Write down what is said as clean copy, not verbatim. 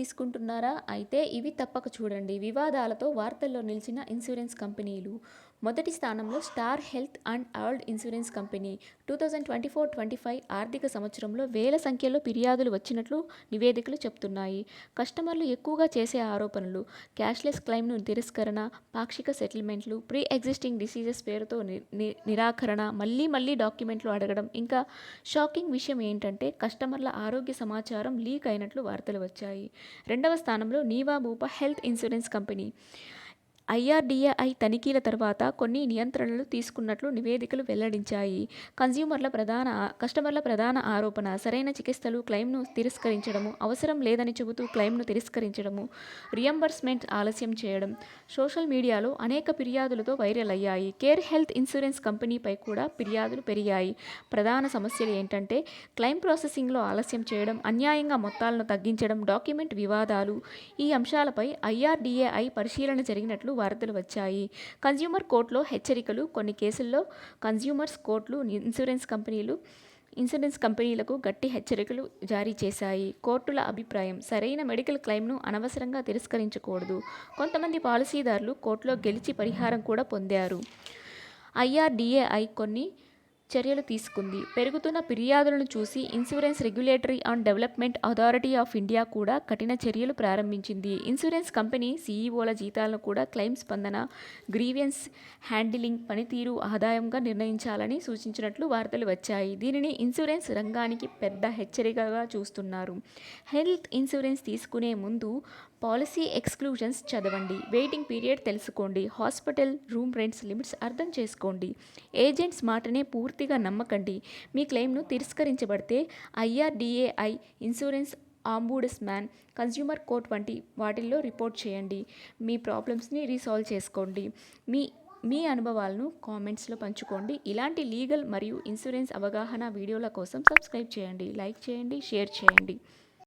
తీసుకుంటున్నారా? అయితే ఇవి తప్పక చూడండి. వివాదాలతో వార్తల్లో నిలిచిన ఇన్సూరెన్స్ కంపెనీలు. మొదటి స్థానంలో star health and allied insurance company. 2024-25 ఆర్థిక సంవత్సరంలో వేల సంఖ్యలో ఫిర్యాదులు వచ్చినట్లు నివేదికలు చెబుతున్నాయి. కస్టమర్లు ఎక్కువగా చేసే ఆరోపణలు: క్యాష్లెస్ క్లెయిమ్ను తిరస్కరణ, పాక్షిక సెటిల్మెంట్లు, ప్రీ ఎగ్జిస్టింగ్ డిసీజెస్ పేరుతో నిరాకరణ, మళ్లీ డాక్యుమెంట్లు అడగడం. ఇంకా షాకింగ్ విషయం ఏంటంటే కస్టమర్ల ఆరోగ్య సమాచారం లీక్ అయినట్లు వార్తలు వచ్చాయి. రెండవ స్థానంలో Niva Bupa health insurance company. IRDAI తనిఖీల తర్వాత కొన్ని నియంత్రణలు తీసుకున్నట్లు నివేదికలు వెల్లడించాయి. కస్టమర్ల ప్రధాన ఆరోపణ సరైన చికిత్సలు క్లెయిమ్ను తిరస్కరించడము, అవసరం లేదని చెబుతూ క్లెయిమ్ను తిరస్కరించడము, రియంబర్స్మెంట్ ఆలస్యం చేయడం. సోషల్ మీడియాలో అనేక ఫిర్యాదులతో వైరల్ అయ్యాయి. కేర్ హెల్త్ ఇన్సూరెన్స్ కంపెనీపై కూడా ఫిర్యాదులు పెరిగాయి. ప్రధాన సమస్యలు ఏంటంటే క్లెయిమ్ ప్రాసెసింగ్లో ఆలస్యం చేయడం, అన్యాయంగా మొత్తాలను తగ్గించడం, డాక్యుమెంట్ వివాదాలు. ఈ అంశాలపై ఐఆర్డీఏఐ పరిశీలన జరిగినట్లు వార్తలు వచ్చాయి. కన్స్యూమర్ కోర్టులో హెచ్చరికలు: కొన్ని కేసుల్లో కన్స్యూమర్స్ కోర్టులు ఇన్సూరెన్స్ కంపెనీలకు గట్టి హెచ్చరికలు జారీ చేశాయి. కోర్టుల అభిప్రాయం: సరైన మెడికల్ క్లెయిమ్ను అనవసరంగా తిరస్కరించకూడదు. కొంతమంది పాలసీదారులు కోర్టులో గెలిచి పరిహారం కూడా పొందారు. ఐఆర్డీఏఐ కొన్ని చర్యలు తీసుకుంది. పెరుగుతున్న ఫిర్యాదులను చూసి insurance regulatory and development authority of India కూడా కఠిన చర్యలు ప్రారంభించింది. ఇన్సూరెన్స్ కంపెనీ సీఈఓల జీతాలను కూడా క్లెయిమ్ స్పందన, గ్రీవియన్స్ హ్యాండిలింగ్ పనితీరు ఆధారంగా నిర్ణయించాలని సూచించినట్లు వార్తలు వచ్చాయి. దీనిని ఇన్సూరెన్స్ రంగానికి పెద్ద హెచ్చరికగా చూస్తున్నారు. హెల్త్ ఇన్సూరెన్స్ తీసుకునే ముందు పాలసీ ఎక్స్క్లూజన్స్ చదవండి. వెయిటింగ్ పీరియడ్ తెలుసుకోండి. హాస్పిటల్ రూమ్ రెంట్స్ లిమిట్స్ అర్థం చేసుకోండి. ఏజెంట్స్ మాటనే పూర్తిగా నమ్మకండి. మీ క్లెయిమ్ను తిరస్కరించబడితే ఐఆర్డీఏఐ, ఇన్సూరెన్స్ ఆంబుడ్స్మాన్, కన్స్యూమర్ కోర్ట్ వంటి వాటిల్లో రిపోర్ట్ చేయండి. మీ ప్రాబ్లమ్స్ని రీసాల్వ్ చేసుకోండి. మీ అనుభవాలను కామెంట్స్లో పంచుకోండి. ఇలాంటి లీగల్ మరియు ఇన్సూరెన్స్ అవగాహన వీడియోల కోసం సబ్స్క్రైబ్ చేయండి, లైక్ చేయండి, షేర్ చేయండి.